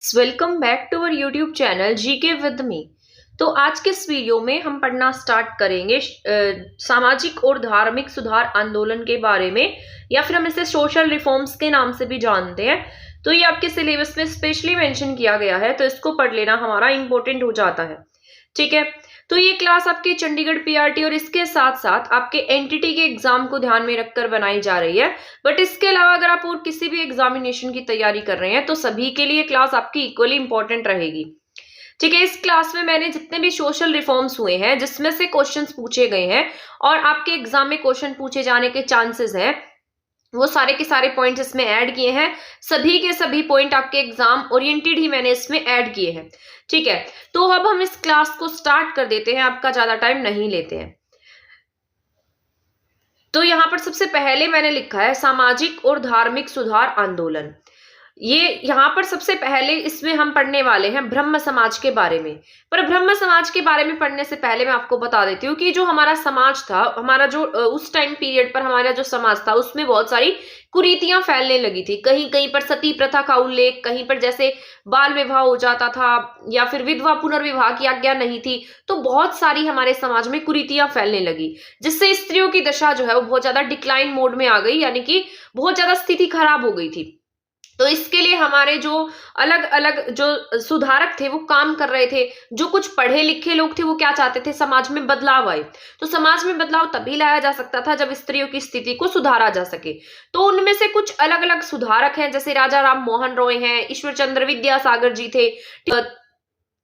Welcome back to our YouTube channel GK with me. तो आज के इस वीडियो में हम पढ़ना स्टार्ट करेंगे सामाजिक और धार्मिक सुधार आंदोलन के बारे में, या फिर हम इसे सोशल रिफॉर्म्स के नाम से भी जानते हैं। तो ये आपके सिलेबस में स्पेशली मेंशन किया गया है, तो इसको पढ़ लेना हमारा इंपॉर्टेंट हो जाता है। ठीक है, तो ये क्लास आपके चंडीगढ़ पीआरटी और इसके साथ साथ आपके एनटीटी के एग्जाम को ध्यान में रखकर बनाई जा रही है। बट इसके अलावा अगर आप और किसी भी एग्जामिनेशन की तैयारी कर रहे हैं तो सभी के लिए क्लास आपकी इक्वली इंपॉर्टेंट रहेगी। ठीक है, इस क्लास में मैंने जितने भी सोशल रिफॉर्म्स हुए हैं जिसमें से क्वेश्चंस पूछे गए हैं और आपके एग्जाम में क्वेश्चन पूछे जाने के चांसेस हैं, वो सारे के सारे पॉइंट्स इसमें ऐड किए हैं। सभी के सभी पॉइंट आपके एग्जाम ओरिएंटेड ही मैंने इसमें ऐड किए हैं। ठीक है, तो अब हम इस क्लास को स्टार्ट कर देते हैं, आपका ज्यादा टाइम नहीं लेते हैं। तो यहाँ पर सबसे पहले मैंने लिखा है सामाजिक और धार्मिक सुधार आंदोलन। ये यहाँ पर सबसे पहले इसमें हम पढ़ने वाले हैं ब्रह्म समाज के बारे में। पर ब्रह्म समाज के बारे में पढ़ने से पहले मैं आपको बता देती हूँ कि जो हमारा समाज था, हमारा जो उस टाइम पीरियड पर हमारा जो समाज था उसमें बहुत सारी कुरीतियां फैलने लगी थी। कहीं कहीं पर सती प्रथा का उल्लेख, कहीं पर जैसे बाल विवाह हो जाता था या फिर विधवा पुनर्विवाह की आज्ञा नहीं थी। तो बहुत सारी हमारे समाज में कुरीतियां फैलने लगी, जिससे स्त्रियों की दशा जो है वो बहुत ज्यादा डिक्लाइन मोड में आ गई, यानी कि बहुत ज्यादा स्थिति खराब हो गई थी। तो इसके लिए हमारे जो अलग अलग जो सुधारक थे वो काम कर रहे थे। जो कुछ पढ़े लिखे लोग थे वो क्या चाहते थे, समाज में बदलाव आए। तो समाज में बदलाव तभी लाया जा सकता था जब स्त्रियों की स्थिति को सुधारा जा सके। तो उनमें से कुछ अलग अलग सुधारक हैं, जैसे राजा राम मोहन रॉय हैं, ईश्वर चंद्र विद्यासागर जी थे।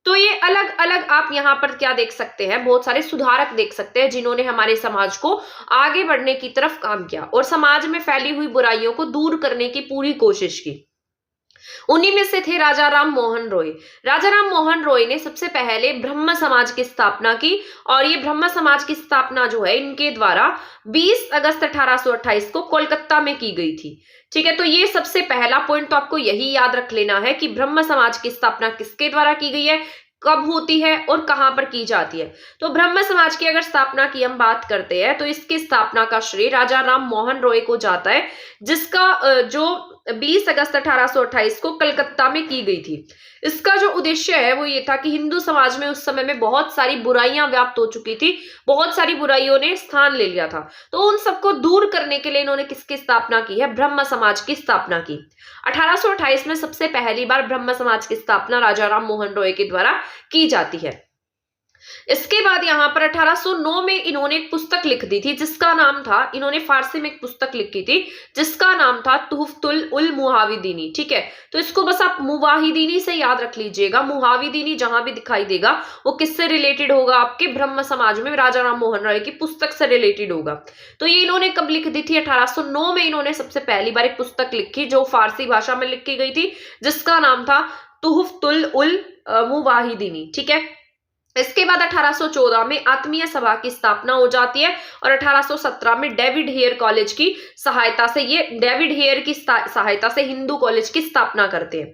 तो ये अलग अलग आप यहाँ पर क्या देख सकते हैं, बहुत सारे सुधारक देख सकते हैं जिन्होंने हमारे समाज को आगे बढ़ने की तरफ काम किया और समाज में फैली हुई बुराइयों को दूर करने की पूरी कोशिश की। उन्हीं में से थे राजा राम मोहन रॉय। राजा राम मोहन रॉय ने सबसे पहले ब्रह्म समाज की स्थापना की, और ये ब्रह्म समाज की स्थापना जो है इनके द्वारा 20 अगस्त 1828 को कोलकाता में की गई थी। ठीक है, तो ये सबसे पहला पॉइंट तो आपको यही याद रख लेना है कि ब्रह्म समाज की स्थापना किसके द्वारा की गई है, कब होती है और कहां पर की जाती है। तो ब्रह्म समाज की अगर स्थापना की हम बात करते हैं तो इसकी स्थापना का श्रेय राजा राम मोहन रॉय को जाता है, जिसका जो 20 अगस्त 1828 को कलकत्ता में की गई थी। इसका जो उद्देश्य है वो ये था कि हिंदू समाज में उस समय में बहुत सारी बुराइयां व्याप्त हो चुकी थी, बहुत सारी बुराइयों ने स्थान ले लिया था। तो उन सबको दूर करने के लिए इन्होंने किसकी स्थापना की है, ब्रह्म समाज की स्थापना की। 1828 में सबसे पहली बार ब्रह्म समाज की स्थापना राजा राम मोहन रॉय के द्वारा की जाती है। इसके बाद यहाँ पर 1809 में इन्होंने एक पुस्तक लिख दी थी जिसका नाम था, इन्होंने फारसी में एक पुस्तक लिखी थी जिसका नाम था तुहफतुल उल मुहाविदीनी। ठीक है, तो इसको बस आप मुवाहिदीनी से याद रख लीजिएगा। मुहाविदीनी जहां भी दिखाई देगा वो किससे रिलेटेड होगा, आपके ब्रह्म समाज में राजा राम मोहन रॉय की पुस्तक से रिलेटेड होगा। तो ये इन्होंने कब लिख दी थी, 1809 में इन्होंने सबसे पहली बार एक पुस्तक लिखी जो फारसी भाषा में लिखी गई थी, जिसका नाम था तुहफतुल उल मुवाहिदीनी। ठीक है, इसके बाद 1814 में आत्मीय सभा की स्थापना हो जाती है और 1817 में डेविड हेयर कॉलेज की सहायता से, ये डेविड हेयर की सहायता से हिंदू कॉलेज की स्थापना करते हैं।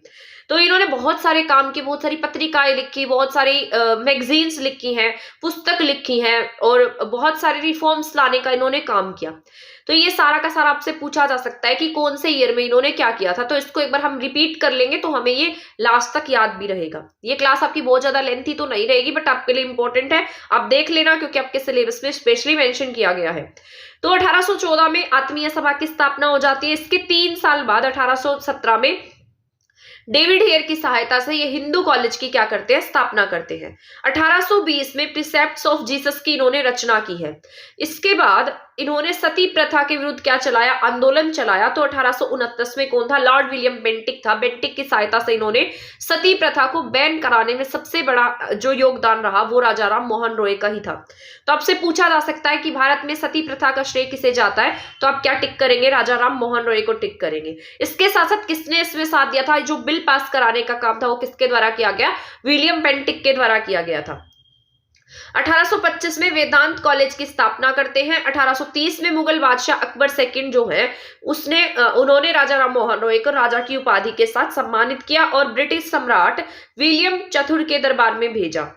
तो इन्होंने बहुत सारे काम किए, बहुत सारी पत्रिकाएं लिखी, बहुत सारी मैगजीन्स लिखी हैं, पुस्तक लिखी हैं और बहुत सारे रिफॉर्म्स लाने का इन्होंने काम किया। तो ये सारा का सारा आपसे पूछा जा सकता है कि कौन से ईयर में इन्होंने क्या किया था। तो इसको एक बार हम रिपीट कर लेंगे तो हमें ये लास्ट तक याद भी रहेगा। ये क्लास आपकी बहुत ज्यादा लेंथी तो नहीं रहेगी, बट आपके लिए इंपॉर्टेंट है, आप देख लेना क्योंकि आपके सिलेबस में स्पेशली मेंशन किया गया है। तो 1814 में आत्मीय सभा की स्थापना हो जाती है। इसके 3 साल बाद 1817 में डेविड हेयर की सहायता से ये हिंदू कॉलेज की क्या करते हैं, स्थापना करते हैं। 1820 में प्रिसेप्ट्स ऑफ जीसस की इन्होंने रचना की है। इसके बाद इन्होंने सती प्रथा के विरुद्ध क्या चलाया, आंदोलन चलाया। तो 1829 में कौन था, लॉर्ड विलियम बेंटिक था। बेंटिक की सहायता से इन्होंने सती प्रथा को बैन कराने में सबसे बड़ा जो योगदान रहा वो राजा राम मोहन रॉय का ही था। तो आपसे पूछा जा सकता है कि भारत में सती प्रथा का श्रेय किसे जाता है, तो आप क्या टिक करेंगे, राजा राम मोहन रॉय को टिक करेंगे। इसके साथ साथ किसने इसमें साथ दिया था, जो बिल पास कराने का काम था वो किसके द्वारा किया गया, विलियम बेंटिक के द्वारा किया गया था। 1825 में वेदांत कॉलेज की स्थापना करते हैं। 1830 में मुगल बादशाह अकबर सेकंड जो है उन्होंने राजा राम मोहन रॉय को राजा की उपाधि के साथ सम्मानित किया और ब्रिटिश सम्राट विलियम चतुर्थ के दरबार में भेजा।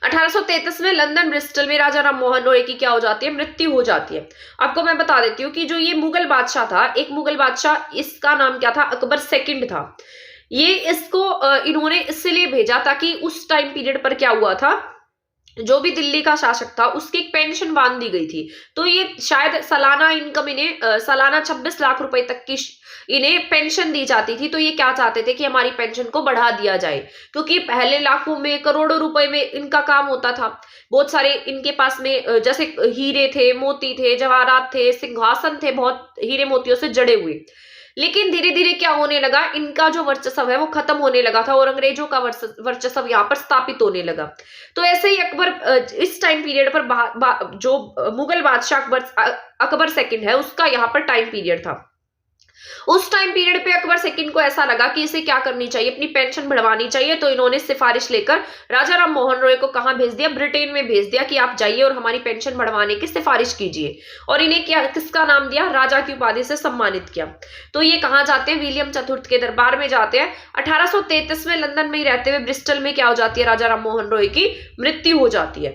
1833 में लंदन ब्रिस्टल में राजा राम मोहन रॉय की क्या हो जाती है, मृत्यु हो जाती है। आपको मैं बता देती हूँ कि जो ये मुगल बादशाह था, एक मुगल बादशाह, इसका नाम क्या था, अकबर सेकंड था। ये इसको इन्होंने इसलिए भेजा ताकि उस टाइम पीरियड पर क्या हुआ था, जो भी दिल्ली का शासक था उसकी एक पेंशन बांध दी गई थी। तो ये शायद सालाना इनकम इन्हें सालाना 26 लाख रुपए तक की इन्हें पेंशन दी जाती थी। तो ये क्या चाहते थे कि हमारी पेंशन को बढ़ा दिया जाए, क्योंकि पहले लाखों में करोड़ों रुपए में इनका काम होता था। बहुत सारे इनके पास में जैसे हीरे थे, मोती थे, जवाहरात थे, सिंहासन थे, बहुत हीरे मोतियों से जड़े हुए। लेकिन धीरे धीरे क्या होने लगा, इनका जो वर्चस्व है वो खत्म होने लगा था और अंग्रेजों का वर्चस्व यहाँ पर स्थापित होने लगा। तो ऐसे ही अकबर इस टाइम पीरियड पर जो मुगल बादशाह अकबर सेकंड है उसका यहाँ पर टाइम पीरियड था। उस टाइम पीरियड पे अकबर सेकंड को ऐसा लगा कि इसे क्या करनी चाहिए, अपनी पेंशन बढ़वानी चाहिए। तो इन्होंने सिफारिश लेकर राजा राम मोहन रॉय को कहां भेज दिया, ब्रिटेन में भेज दिया कि आप जाइए और हमारी पेंशन बढ़वाने की सिफारिश कीजिए। और इन्हें क्या किसका नाम दिया, राजा की उपाधि से सम्मानित किया। तो ये कहां जाते हैं, विलियम चतुर्थ के दरबार में जाते हैं। 1833 में लंदन में ही रहते हुए ब्रिस्टल में क्या हो जाती है, राजा राम मोहन रॉय की मृत्यु हो जाती है।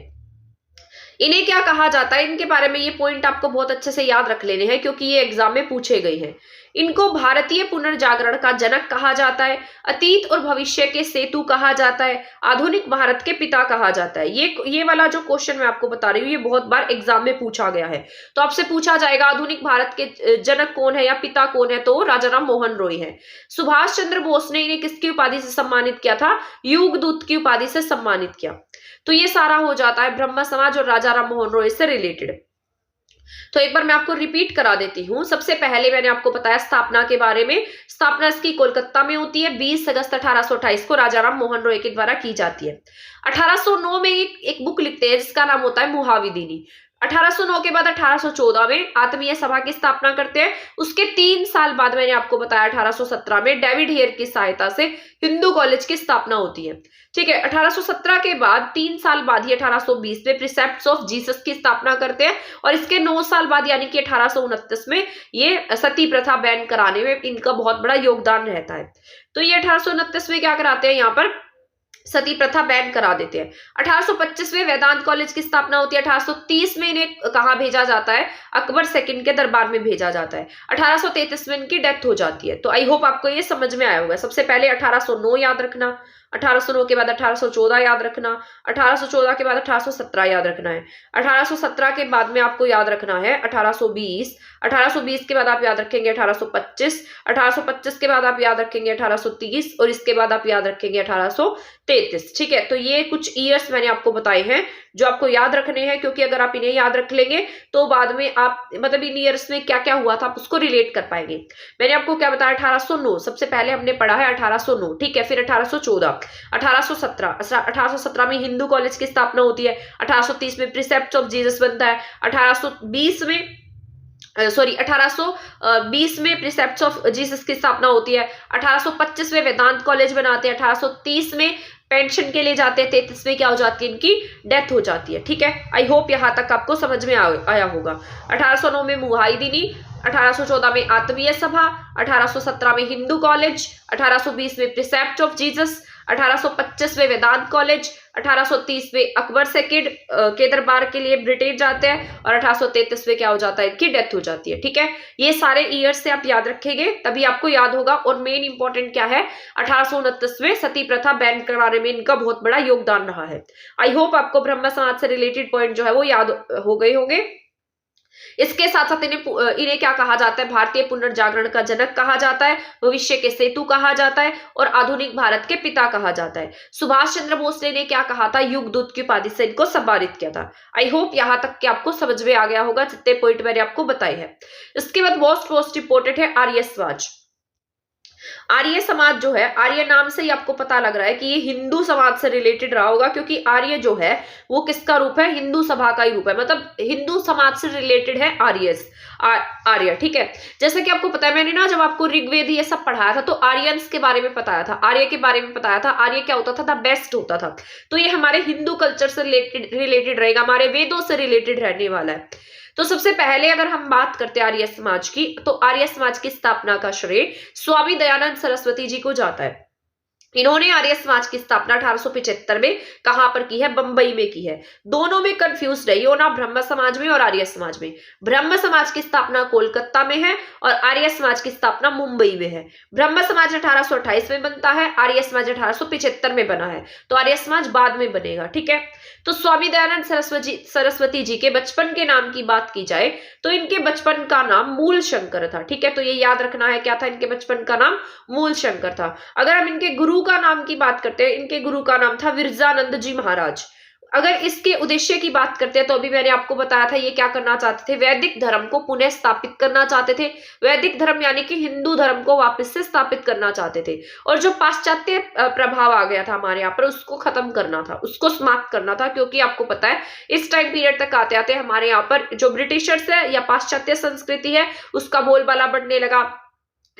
इन्हें क्या कहा जाता है, इनके बारे में ये पॉइंट आपको बहुत अच्छे से याद रख लेने हैं क्योंकि ये एग्जाम में पूछे गए हैं। इनको भारतीय पुनर्जागरण का जनक कहा जाता है, अतीत और भविष्य के सेतु कहा जाता है, आधुनिक भारत के पिता कहा जाता है। ये वाला जो क्वेश्चन मैं आपको बता रही हूँ ये बहुत बार एग्जाम में पूछा गया है। तो आपसे पूछा जाएगा आधुनिक भारत के जनक कौन है या पिता कौन है, तो राजा राम मोहन रॉय है। सुभाष चंद्र बोस ने इन्हें किसकी उपाधि से सम्मानित किया था, युगदूत की उपाधि से सम्मानित किया। तो ये सारा हो जाता है ब्रह्म समाज और राजा राम मोहन रॉय से रिलेटेड। तो एक बार मैं आपको रिपीट करा देती हूँ। सबसे पहले मैंने आपको बताया स्थापना के बारे में। स्थापना इसकी कोलकाता में होती है, 20 अगस्त 1828 को राजा राम मोहन रॉय के द्वारा की जाती है। 1809 में एक बुक लिखते हैं जिसका नाम होता है मुहाविदीनी। 1809 के बाद 1814 में आत्मीय सभा की स्थापना करते हैं। उसके 3 साल बाद मैंने आपको बताया 1817 में डेविड हेयर की सहायता से हिंदू कॉलेज की स्थापना होती है। ठीक है, 1817 के बाद 3 साल बाद ही 1820 में प्रिसेप्ट्स ऑफ जीसस की स्थापना करते हैं और इसके 9 साल बाद यानी कि 1829 में ये सती प्रथा बैन कराने में इनका बहुत बड़ा योगदान रहता है। तो ये 1829 में क्या कराते हैं, यहाँ पर सती प्रथा बैन करा देते हैं। 1825 में वेदांत कॉलेज की स्थापना होती है। 1830 में इन्हें कहाँ भेजा जाता है, अकबर सेकंड के दरबार में भेजा जाता है। 1833 में इनकी डेथ हो जाती है। तो आई होप आपको ये समझ में आया होगा। सबसे पहले 1809 याद रखना, 1809 के बाद 1814 याद रखना, 1814 के बाद 1817 याद रखना है, 1817 के बाद में आपको याद रखना है 1820, 1820 के बाद आप याद रखेंगे 1825, 1825 के बाद आप याद रखेंगे 1830 और इसके बाद आप याद रखेंगे 1833। ठीक है, तो ये कुछ ईयर्स मैंने आपको बताए हैं जो आपको याद रखने हैं, क्योंकि अगर आप इन्हें याद रख लेंगे तो बाद में आप मतलब इन ईयर्स में क्या क्या हुआ था आप उसको रिलेट कर पाएंगे। मैंने आपको क्या बताया, 1809 सबसे पहले हमने पढ़ा है 1809। ठीक है, फिर 1814, 1817 में हिंदू कॉलेज की स्थापना होती है। 1830 में प्रिसेप्ट्स ऑफ जीसस बनता है। 1820 में प्रिसेप्ट्स ऑफ जीसस की स्थापना होती है। 1825 में वेदांत कॉलेज बनाते हैं। 1830 में पेंशन के लिए जाते हैं। 33 में क्या हो जाती है, इनकी डेथ हो जाती है। ठीक है, आई होप यहां तक आपको समझ में आया होगा। 1809 में मुहाइदीनी, 1814 में आत्मीय सभा, 1817 में हिंदू कॉलेज, 1820 में प्रिसेप्ट ऑफ जीसस, 1825 में वेदांत कॉलेज, 1830 में अकबर सेकंड के दरबार के लिए ब्रिटेन जाते हैं और 1833 में क्या हो जाता है, इनकी डेथ हो जाती है। ठीक है, ये सारे ईयर से आप याद रखेंगे तभी आपको याद होगा। और मेन इंपॉर्टेंट क्या है, 1829 में सती प्रथा बैन कराने में इनका बहुत बड़ा योगदान रहा है। आई होप आपको ब्रह्म समाज से रिलेटेड पॉइंट जो है वो याद हो गए होंगे। इसके साथ साथ इन्हें क्या कहा जाता है, भारतीय पुनर्जागरण का जनक कहा जाता है, भविष्य के सेतु कहा जाता है और आधुनिक भारत के पिता कहा जाता है। सुभाष चंद्र बोस ने इन्हें क्या कहा था, युगदूत की उपाधि से इनको सम्मानित किया था। आई होप यहां तक कि आपको समझ में आ गया होगा जितने पॉइंट मैंने आपको बताए हैं। इसके बाद मोस्ट इंपोर्टेंट है आर्य समाज। आर्य समाज जो है, आर्य नाम से ही आपको पता लग रहा है कि ये हिंदू समाज से रिलेटेड रहा होगा, क्योंकि आर्य जो है वो किसका रूप है, हिंदू सभा का ही रूप है, मतलब हिंदू समाज से रिलेटेड है आर्य। ठीक है, जैसे कि आपको पता है मैंने ना जब आपको ऋग्वेद ये सब पढ़ाया था तो आर्यंस के बारे में बताया था, आर्य के बारे में बताया था। आर्य क्या होता था, द बेस्ट होता था। तो ये हमारे हिंदू कल्चर से रिलेटेड रहेगा, हमारे वेदों से रिलेटेड रहने वाला है। तो सबसे पहले अगर हम बात करते हैं आर्य समाज की, तो आर्य समाज की स्थापना का श्रेय स्वामी दयानंद सरस्वती जी को जाता है। इन्होंने आर्य समाज की स्थापना 1875 में कहां पर की है? बंबई में की है। दोनों में कंफ्यूज रही हो ना, ब्रह्म समाज में और आर्य समाज में। ब्रह्म समाज की स्थापना कोलकाता में है और आर्य समाज की स्थापना मुंबई में है। ब्रह्म समाज 1828 में बनता है, आर्य समाज 1875 में बना है, तो आर्य समाज बाद में बनेगा। ठीक है, तो स्वामी दयानंद सरस्वती जी के बचपन के नाम की बात की जाए तो इनके बचपन का नाम मूल शंकर था। ठीक है, तो ये याद रखना है, क्या था इनके बचपन का नाम? मूल शंकर था। अगर हम इनके गुरु का नाम की बात करते हैं, इनके गुरु का नाम था विरजानंद जी महाराज। अगर इसके उद्देश्य की बात करते हैं तो अभी मैंने आपको बताया था ये क्या करना चाहते थे? वैदिक धर्म को पुनः स्थापित करना चाहते थे। वैदिक धर्म यानी कि हिंदू धर्म को वापस से स्थापित करना चाहते थे, और जो पाश्चात्य प्रभाव आ गया था हमारे यहाँ पर उसको खत्म करना था, उसको समाप्त करना था। क्योंकि आपको पता है इस टाइम पीरियड तक आते आते हमारे यहाँ पर जो ब्रिटिशर्स है या पाश्चात्य संस्कृति है उसका बोलबाला बढ़ने लगा।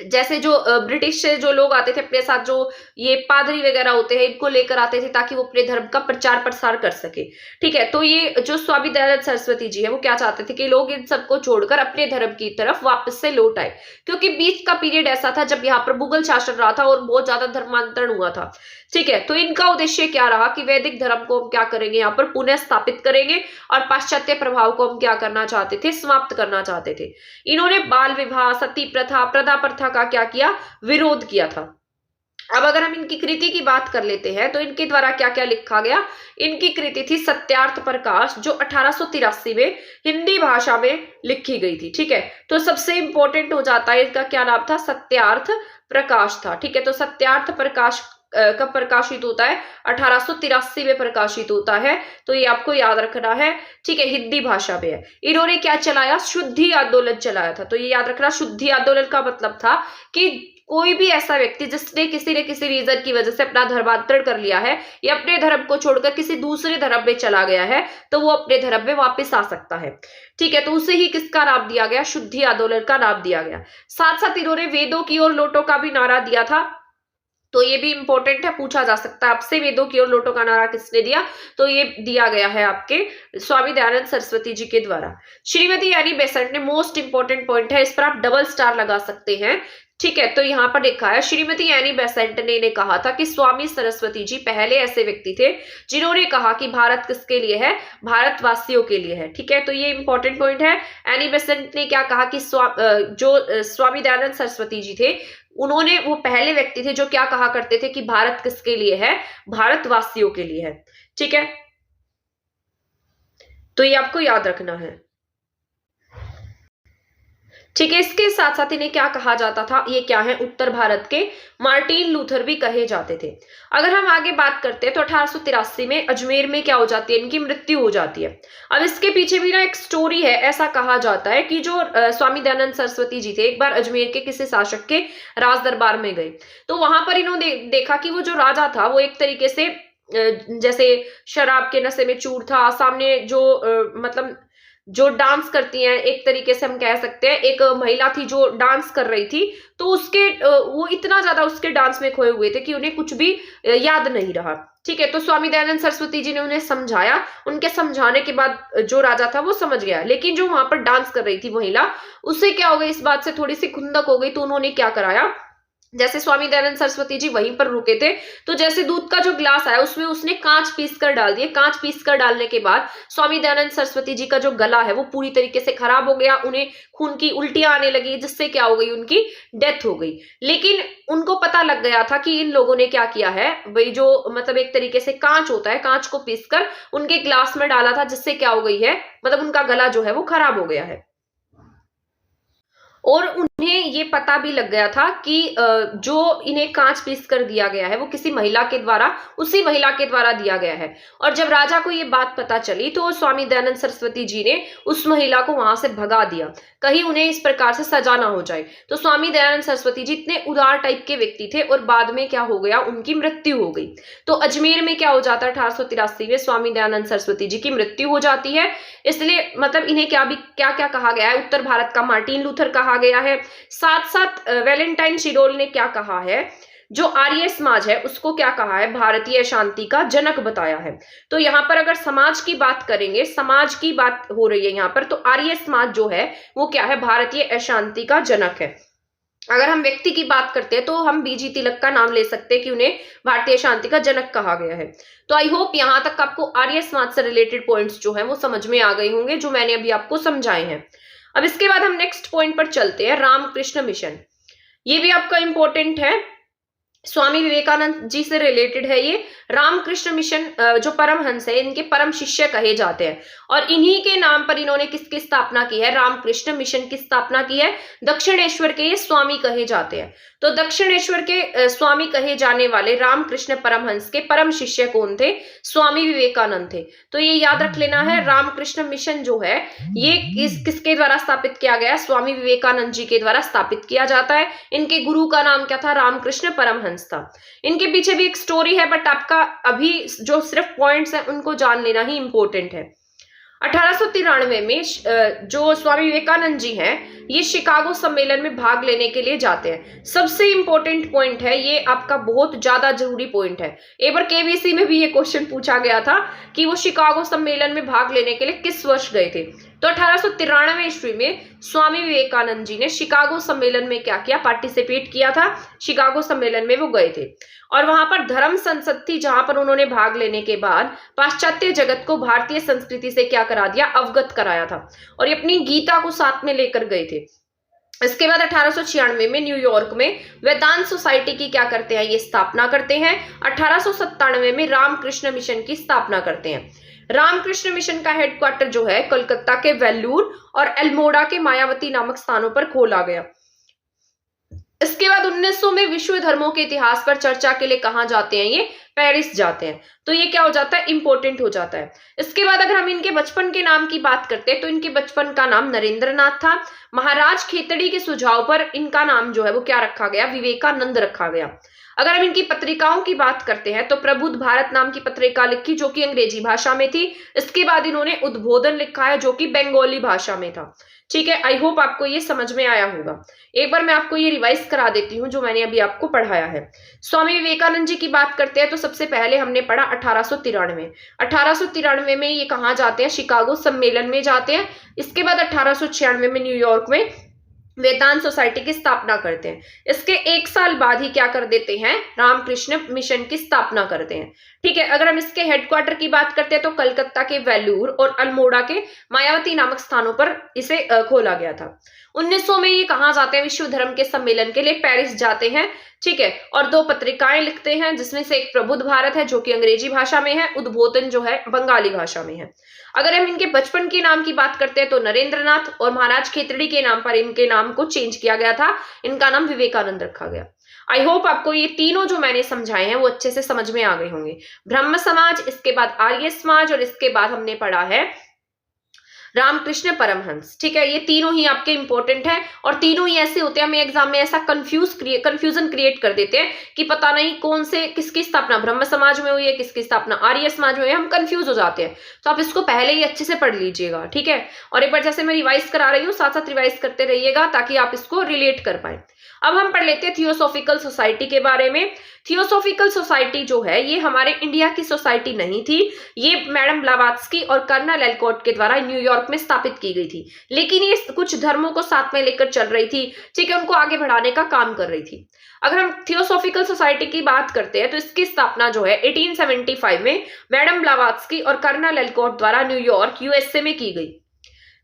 जैसे जो ब्रिटिश से जो लोग आते थे अपने साथ, जो ये पादरी वगैरह होते हैं, इनको लेकर आते थे ताकि वो अपने धर्म का प्रचार प्रसार कर सके। ठीक है, तो ये जो स्वामी दयानंद सरस्वती जी है वो क्या चाहते थे कि लोग इन सबको छोड़कर अपने धर्म की तरफ वापस से लौट आए। क्योंकि बीच का पीरियड ऐसा था जब यहाँ पर मुगल शासन रहा था और बहुत ज्यादा धर्मांतरण हुआ था। ठीक है, तो इनका उद्देश्य क्या रहा कि वैदिक धर्म को हम क्या करेंगे, यहाँ पर पुनः स्थापित करेंगे, और पाश्चात्य प्रभाव को हम क्या करना चाहते थे? समाप्त करना चाहते थे। इन्होंने बाल विवाह, सती प्रथा, प्रदा प्रथा का क्या किया? विरोध किया था। अब अगर हम इनकी कृति की बात कर लेते हैं तो इनके द्वारा क्या क्या लिखा गया? इनकी कृति थी सत्यार्थ प्रकाश, जो 1883 में हिंदी भाषा में लिखी गई थी। ठीक है, तो सबसे इंपॉर्टेंट हो जाता है इसका क्या नाम था? सत्यार्थ प्रकाश था। ठीक है, तो सत्यार्थ प्रकाश कब प्रकाशित होता है? 1883 में प्रकाशित होता है, तो ये आपको याद रखना है। ठीक है, हिंदी भाषा में है। इन्होंने क्या चलाया? शुद्धि आंदोलन चलाया था। तो ये याद रखना, शुद्धि आंदोलन का मतलब था कि कोई भी ऐसा व्यक्ति जिसने किसी न किसी रीजन की वजह से अपना धर्मांतरण कर लिया है या अपने धर्म को छोड़कर किसी दूसरे धर्म में चला गया है तो वो अपने धर्म में वापस आ सकता है। ठीक है, तो उसे ही किसका नाम दिया गया? शुद्धि आंदोलन का नाम दिया गया। साथ साथ इन्होंने वेदों की ओर लौटो का भी नारा दिया था, तो ये भी इंपॉर्टेंट है, पूछा जा सकता है आपसे, वेदों की ओर लौटो का नारा किसने दिया? तो ये दिया गया है आपके स्वामी दयानंद सरस्वती जी के द्वारा। श्रीमती एनी बेसेंट ने, मोस्ट इंपॉर्टेंट पॉइंट है, इस पर आप डबल स्टार लगा सकते हैं। ठीक है, तो यहाँ पर लिखा है श्रीमती एनी बेसेंट ने कहा था कि स्वामी सरस्वती जी पहले ऐसे व्यक्ति थे जिन्होंने कहा कि भारत किसके लिए है? भारतवासियों के लिए है। ठीक है, तो ये इंपॉर्टेंट पॉइंट है। एनी बेसेंट ने क्या कहा कि जो स्वामी दयानंद सरस्वती जी थे उन्होंने, वो पहले व्यक्ति थे जो क्या कहा करते थे कि भारत किसके लिए है? भारतवासियों के लिए है। ठीक है, तो ये आपको याद रखना है। ठीक है, इसके साथ साथ इन्हें क्या कहा जाता था? ये क्या है? उत्तर भारत के मार्टिन लूथर भी कहे जाते थे। अगर हम आगे बात करते हैं तो 1883 में अजमेर में क्या हो जाती है? इनकी मृत्यु हो जाती है। अब इसके पीछे भी ना एक स्टोरी है। ऐसा कहा जाता है कि जो स्वामी दयानंद सरस्वती जी थे एक बार अजमेर के किसी शासक के राज दरबार में गए, तो वहां पर इन्होंने देखा कि वो जो राजा था वो एक तरीके से जैसे शराब के नशे में चूर था। सामने जो मतलब जो डांस करती हैं, एक तरीके से हम कह सकते हैं, एक महिला थी जो डांस कर रही थी, तो उसके वो इतना ज्यादा उसके डांस में खोए हुए थे कि उन्हें कुछ भी याद नहीं रहा। ठीक है, तो स्वामी दयानंद सरस्वती जी ने उन्हें समझाया। उनके समझाने के बाद जो राजा था वो समझ गया, लेकिन जो वहां पर डांस कर रही थी महिला, उससे क्या हो गई? इस बात से थोड़ी सी खुंदक हो गई, तो उन्होंने क्या कराया? जैसे स्वामी दयानंद सरस्वती जी वहीं पर रुके थे, तो जैसे दूध का जो ग्लास आया उसमें उसने कांच पीस कर डाल दिए। कांच पीस कर डालने के बाद स्वामी दयानंद सरस्वती जी का जो गला है वो पूरी तरीके से खराब हो गया। उन्हें खून की उल्टियां आने लगी, जिससे क्या हो गई? उनकी डेथ हो गई। लेकिन उनको पता लग गया था कि इन लोगों ने क्या किया है, वही जो मतलब एक तरीके से कांच होता है, कांच को पीस कर उनके ग्लास में डाला था, जिससे क्या हो गई है? मतलब उनका गला जो है वो खराब हो गया है। और उन्हें ये पता भी लग गया था कि जो इन्हें कांच पीस कर दिया गया है वो किसी महिला के द्वारा, उसी महिला के द्वारा दिया गया है। और जब राजा को ये बात पता चली तो स्वामी दयानंद सरस्वती जी ने उस महिला को वहां से भगा दिया, कहीं उन्हें इस प्रकार से सजा ना हो जाए। तो स्वामी दयानंद सरस्वती जी इतने उदार टाइप के व्यक्ति थे, और बाद में क्या हो गया? उनकी मृत्यु हो गई। तो अजमेर में क्या हो जाता है? 1883 में स्वामी दयानंद सरस्वती जी की मृत्यु हो जाती है। इसलिए मतलब इन्हें क्या क्या कहा गया है? उत्तर भारत का मार्टिन लूथर कहा गया है। साथ साथ वैलेंटाइन शिरोल ने क्या कहा है? जो आर्य समाज है उसको क्या कहा है? भारतीय शांति का जनक बताया है। तो यहाँ पर अगर समाज की बात करेंगे, समाज की बात हो रही है यहाँ पर, तो आर्य समाज जो है वो क्या है? भारतीय अशांति का जनक है। अगर हम व्यक्ति की बात करते हैं तो हम बीजी तिलक का नाम ले सकते हैं कि उन्हें भारतीय शांति का जनक कहा गया है। तो आई होप यहाँ तक आपको आर्य समाज से रिलेटेड पॉइंट्स जो है वो समझ में आ गए होंगे, जो मैंने अभी आपको समझाए हैं। अब इसके बाद हम नेक्स्ट पॉइंट पर चलते हैं, रामकृष्ण मिशन। ये भी आपका इंपॉर्टेंट है, स्वामी विवेकानंद जी से रिलेटेड है ये। रामकृष्ण मिशन जो परमहंस है, इनके परम शिष्य कहे जाते हैं, और इन्हीं के नाम पर इन्होंने किसकी स्थापना की है, रामकृष्ण मिशन की स्थापना की है। दक्षिणेश्वर के ये स्वामी कहे जाते हैं। तो दक्षिणेश्वर के स्वामी कहे जाने वाले रामकृष्ण परमहंस के परम शिष्य कौन थे, स्वामी विवेकानंद थे। तो ये याद रख लेना है, रामकृष्ण मिशन जो है ये किसके द्वारा स्थापित किया गया, स्वामी विवेकानंद जी के द्वारा स्थापित किया जाता है। इनके गुरु का नाम क्या था, रामकृष्ण परमहंस था। इनके पीछे भी एक स्टोरी है, बट आपका अभी जो सिर्फ पॉइंट्स हैं उनको जान लेना ही इंपॉर्टेंट है। 1893 में जो स्वामी विवेकानंद जी हैं, ये शिकागो सम्मेलन में भाग लेने के लिए जाते हैं। सबसे इंपॉर्टेंट पॉइंट है ये, आपका बहुत ज्यादा जरूरी पॉइंट है। एक बार केबीसी में भी ये क्वेश्चन पूछा गया था कि वो शिकागो सम्मेलन में भाग लेने के लिए किस वर्ष गए थे। तो 1893 ईस्वी में स्वामी विवेकानंद जी ने शिकागो सम्मेलन में क्या किया, पार्टिसिपेट किया था। शिकागो सम्मेलन में वो गए थे, और वहां पर धर्म संसद थी, जहां पर उन्होंने भाग लेने के बाद पाश्चात्य जगत को भारतीय संस्कृति से क्या करा दिया, अवगत कराया था, और ये अपनी गीता को साथ में लेकर गए थे। इसके बाद 1896 में न्यूयॉर्क में वेदांत सोसाइटी की क्या करते हैं, ये स्थापना करते हैं। 1897 में रामकृष्ण मिशन की स्थापना करते हैं। रामकृष्ण मिशन का हेडक्वार्टर जो है कोलकाता के वेल्लूर और अल्मोड़ा के मायावती नामक स्थानों पर खोला गया। इसके बाद 1900 में विश्व धर्मों के इतिहास पर चर्चा के लिए कहां जाते हैं, ये पेरिस जाते हैं। तो ये क्या हो जाता है, इंपॉर्टेंट हो जाता है। इसके बाद अगर हम इनके बचपन के नाम की बात करते हैं तो इनके बचपन का नाम नरेंद्रनाथ था। महाराज खेतड़ी के सुझाव पर इनका नाम जो है वो क्या रखा गया, विवेकानंद रखा गया। अगर हम इनकी पत्रिकाओं की बात करते हैं तो प्रबुद्ध भारत नाम की पत्रिका लिखी, जो कि अंग्रेजी भाषा में थी। इसके बाद इन्होंने उद्बोधन लिखा है, जो कि बंगाली भाषा में था। ठीक है, आई होप आपको ये समझ में आया होगा। एक बार मैं आपको ये रिवाइज करा देती हूँ जो मैंने अभी आपको पढ़ाया है। स्वामी विवेकानंद जी की बात करते हैं तो सबसे पहले हमने पढ़ा 1893 में ये कहाँ जाते हैं, शिकागो सम्मेलन में जाते हैं। इसके बाद 1896 में न्यूयॉर्क में वेदांत सोसाइटी की स्थापना करते हैं। इसके एक साल बाद ही क्या कर देते हैं, रामकृष्ण मिशन की स्थापना करते हैं। ठीक है, अगर हम इसके हेडक्वार्टर की बात करते हैं तो कलकत्ता के वेल्लूर और अल्मोड़ा के मायावती नामक स्थानों पर इसे खोला गया था। 1900 में ये कहाँ जाते हैं, विश्व धर्म के सम्मेलन के लिए पेरिस जाते हैं। ठीक है, और 2 पत्रिकाएं लिखते हैं, जिसमें से एक प्रबुद्ध भारत है जो कि अंग्रेजी भाषा में है, उद्बोधन जो है बंगाली भाषा में है। अगर हम इनके बचपन के नाम की बात करते हैं तो नरेंद्रनाथ, और महाराज खेतड़ी के नाम पर इनके नाम को चेंज किया गया था, इनका नाम विवेकानंद रखा गया। आई होप आपको ये तीनों जो मैंने समझाए हैं वो अच्छे से समझ में आ गए होंगे। ब्रह्म समाज, इसके बाद आर्य समाज, और इसके बाद हमने पढ़ा है रामकृष्ण परमहंस। ठीक है, ये तीनों ही आपके इंपॉर्टेंट है, और तीनों ही ऐसे होते हैं, हमें एग्जाम में ऐसा कंफ्यूजन क्रिएट कर देते हैं कि पता नहीं कौन से, किसकी स्थापना ब्रह्म समाज में हुई है, किसकी स्थापना आर्य समाज में हुई है, हम कंफ्यूज हो जाते हैं। तो आप इसको पहले ही अच्छे से पढ़ लीजिएगा। ठीक है, और एक बार जैसे मैं रिवाइज करा रही हूँ, साथ साथ रिवाइज करते रहिएगा ताकि आप इसको रिलेट कर पाए। अब हम पढ़ लेते हैं थियोसॉफिकल सोसाइटी के बारे में। थियोसॉफिकल सोसाइटी जो है ये हमारे इंडिया की सोसाइटी नहीं थी, ये मैडम ब्लावात्स्की और कर्नल एलकॉट के द्वारा न्यूयॉर्क में स्थापित की गई थी। लेकिन ये कुछ धर्मों को साथ में लेकर चल रही थी। ठीक है, उनको आगे बढ़ाने का काम कर रही थी। अगर हम थियोसॉफिकल सोसाइटी की बात करते हैं तो इसकी स्थापना जो है 1875 में मैडम ब्लावात्स्की और कर्नल एलकॉट द्वारा न्यूयॉर्क यूएसए में की गई।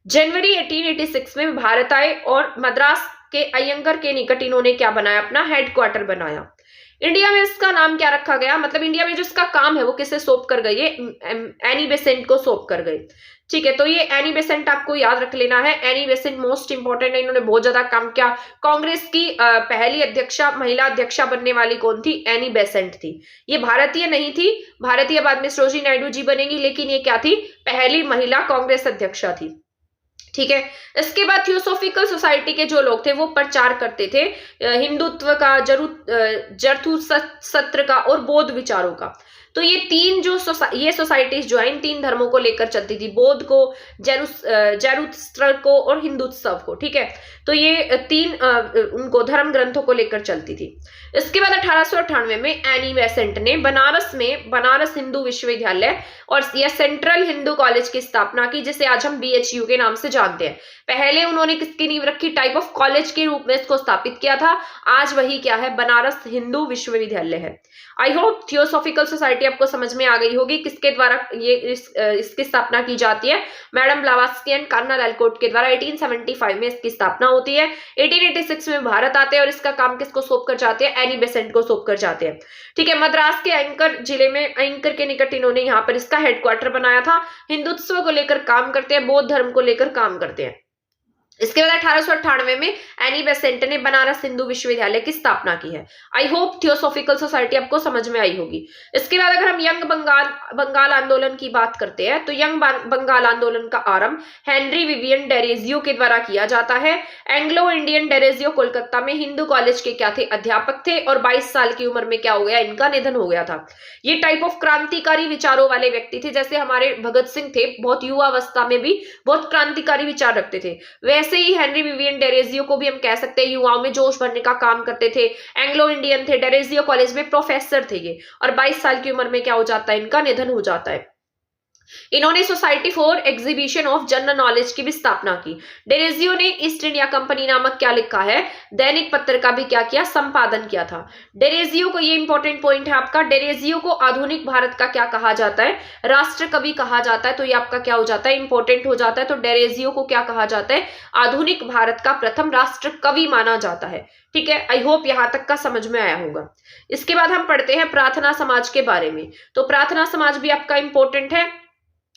जनवरी 1886 में भारत आए और मद्रास के अयंगर के निकट इन्होंने क्या बनाया, अपना हेडक्वार्टर बनाया। इंडिया में इसका नाम क्या रखा गया, मतलब इंडिया में जो इसका काम है वो किसे सौंप कर गए, एनी बेसेंट को सौंप कर गए। ठीक है, तो ये एनी बेसेंट आपको याद रख लेना है। एनी बेसेंट मोस्ट इंपॉर्टेंट है, इन्होंने बहुत ज्यादा काम किया। कांग्रेस की पहली अध्यक्षा, महिला अध्यक्षा बनने वाली कौन थी, एनी बेसेंट थी। ये भारतीय नहीं थी, भारतीय बाद में सरोजिनी नायडू जी बनेगी, लेकिन ये क्या थी, पहली महिला कांग्रेस अध्यक्षा थी। ठीक है, इसके बाद थियोसॉफिकल सोसाइटी के जो लोग थे वो प्रचार करते थे हिंदुत्व का, जरथुस्त्र का और बौद्ध विचारों का। तो ये तीन जो ये सोसाइटीज जो है इन तीन धर्मों को लेकर चलती थी, बौद्ध को, जैरुस्त्र को और हिंदुत्व को, ठीक है। तो ये तीन उनको धर्म ग्रंथों को लेकर चलती थी। इसके बाद 1898 में एनी बेसेंट ने बनारस में बनारस हिंदू विश्वविद्यालय और यह सेंट्रल हिंदू कॉलेज की स्थापना की, जिसे आज हम BHU के नाम से जानते हैं। पहले उन्होंने किसकी नींव रखी, टाइप ऑफ कॉलेज के रूप में इसको स्थापित किया था। आज वही क्या है, बनारस हिंदू विश्वविद्यालय है। आई होप थियोसॉफिकल सोसाइटी आपको समझ में आ गई होगी किसके द्वारा ये इसकी स्थापना की जाती है। Madam Blavatsky and colonel Olcott के द्वारा 1875 में इसकी स्थापना होती है। 1886 में भारत आते हैं और इसका काम किसको सौंप कर जाते हैं, एनी बेसेंट को सौंप कर जाते हैं, ठीक है। मद्रास के एंकर जिले में एंकर के निकट इन्होंने यहाँ पर इसका हेडक्वार्टर बनाया था। हिंदुत्व को लेकर काम करते हैं, बौद्ध धर्म को लेकर काम करते हैं। इसके बाद 1898 में एनी बेसेंट ने बनारस हिंदू विश्वविद्यालय की स्थापना की है। आई होप थियोसॉफिकल सोसाइटी आपको समझ में आई होगी। इसके बाद अगर हम यंग बंगाल आंदोलन की बात करते हैं तो यंग बंगाल आंदोलन का आरंभ हेनरी विवियन डेरेजियो के द्वारा किया जाता है। एंग्लो इंडियन डेरेजियो कोलकाता में हिंदू कॉलेज के क्या थे, अध्यापक थे और 22 साल की उम्र में क्या हो गया, इनका निधन हो गया था। ये टाइप ऑफ क्रांतिकारी विचारों वाले व्यक्ति थे, जैसे हमारे भगत सिंह थे, बहुत युवा अवस्था में भी बहुत क्रांतिकारी विचार रखते थे। वैसे ही हेनरी विवियन डेरेजियो को भी हम कह सकते हैं युवाओं में जोश भरने का काम करते थे। एंग्लो इंडियन थे, डेरेजियो कॉलेज में प्रोफेसर थे ये, और 22 साल की उम्र में क्या हो जाता है, इनका निधन हो जाता है। इन्होंने society for exhibition of general knowledge की भी स्थापना की। डेरेजियो ने ईस्ट इंडिया कंपनी नामक क्या लिखा है, दैनिक पत्र का भी क्या किया, संपादन किया था। डेरेजियो को, ये इंपॉर्टेंट पॉइंट है आपका, डेरेजियो को आधुनिक भारत का क्या कहा जाता है, राष्ट्र कवि कहा जाता है। तो ये आपका क्या हो जाता है, इंपॉर्टेंट हो जाता है। तो डेरेजियो को क्या कहा जाता है, आधुनिक भारत का प्रथम राष्ट्र कवि माना जाता है, ठीक है। आई होप यहां तक का समझ में आया होगा। इसके बाद हम पढ़ते हैं प्रार्थना समाज के बारे में। तो प्रार्थना समाज भी आपका इंपॉर्टेंट है।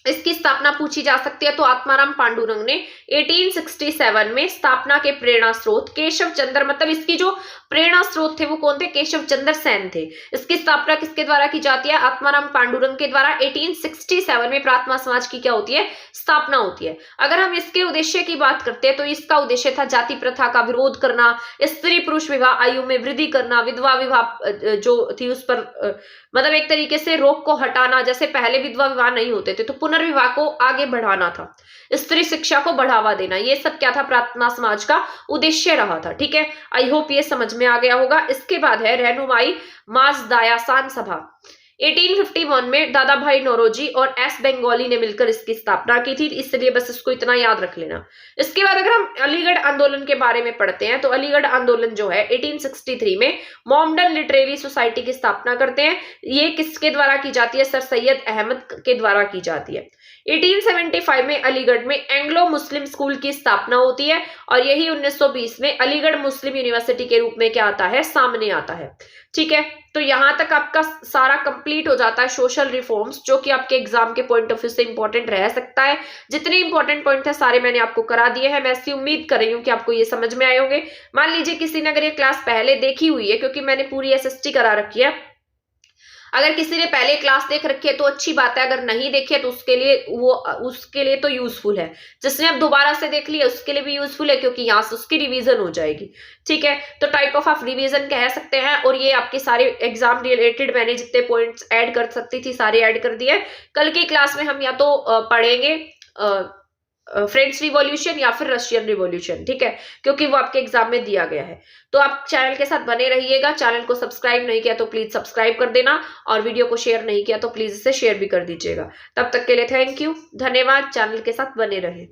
इसकी स्थापना पूछी जा सकती है तो आत्माराम पांडुरंग ने 1867 में स्थापना के प्रेरणा स्रोत केशव चंद्र, मतलब इसकी जो प्रेरणा स्रोत थे वो कौन थे, केशव चंद्र सेन थे। इसकी स्थापना किसके द्वारा की जाती है, आत्माराम पांडुरंग के द्वारा। 1867 में प्रार्थना समाज की क्या होती है, स्थापना होती है। अगर हम इसके उद्देश्य की बात करते हैं तो इसका उद्देश्य था जाति प्रथा का विरोध करना, स्त्री पुरुष विवाह आयु में वृद्धि करना, विधवा विवाह जो थी उस पर मतलब एक तरीके से रोक को हटाना। जैसे पहले विधवा विवाह नहीं होते थे तो पुनर्विवाह को आगे बढ़ाना था, स्त्री शिक्षा को बढ़ावा देना, ये सब क्या था, प्रार्थना समाज का उद्देश्य रहा था, ठीक है। आई होप ये समझ में आ गया होगा। इसके बाद है रहनुमाई माजदायासान सभा। 1851 में दादा भाई नौरोजी और एस बंगाली ने मिलकर इसकी स्थापना की थी, इसलिए बस इसको इतना याद रख लेना। इसके बाद अगर हम अलीगढ़ आंदोलन के बारे में पढ़ते हैं तो अलीगढ़ आंदोलन जो है 1863 में मोमडन लिटरेरी सोसाइटी की स्थापना करते हैं। ये किसके द्वारा की जाती है, सर सैयद अहमद के द्वारा की जाती है। 1875 में अलीगढ़ में एंग्लो मुस्लिम स्कूल की स्थापना होती है और यही 1920 में अलीगढ़ मुस्लिम यूनिवर्सिटी के रूप में क्या आता है, सामने आता है, ठीक है। तो यहां तक आपका सारा कंप्लीट हो जाता है सोशल रिफॉर्म्स, जो कि आपके एग्जाम के पॉइंट ऑफ व्यू से इंपॉर्टेंट रह सकता है। जितने इंपॉर्टेंट पॉइंट है सारे मैंने आपको करा दिए हैं। मैं ऐसी उम्मीद कर रही हूँ कि आपको ये समझ में आए होंगे। मान लीजिए किसी ने अगर ये क्लास पहले देखी हुई है, क्योंकि मैंने पूरी SST करा रखी है, अगर किसी ने पहले क्लास देख रखी है तो अच्छी बात है, अगर नहीं देखी है तो उसके लिए तो यूजफुल है। जिसने अब दोबारा से देख लिया उसके लिए भी यूजफुल है, क्योंकि यहाँ से उसकी रिवीजन हो जाएगी, ठीक है। तो टाइप ऑफ रिवीजन कह सकते हैं। और ये आपके सारे एग्जाम रिलेटेड मैंने जितने पॉइंट्स ऐड कर सकती थी सारे ऐड कर दिए। कल की क्लास में हम या तो पढ़ेंगे फ्रेंच रिवॉल्यूशन या फिर रशियन रिवॉल्यूशन, ठीक है, क्योंकि वो आपके एग्जाम में दिया गया है। तो आप चैनल के साथ बने रहिएगा। चैनल को सब्सक्राइब नहीं किया तो प्लीज सब्सक्राइब कर देना, और वीडियो को शेयर नहीं किया तो प्लीज इसे शेयर भी कर दीजिएगा। तब तक के लिए थैंक यू, धन्यवाद। चैनल के साथ बने रहे।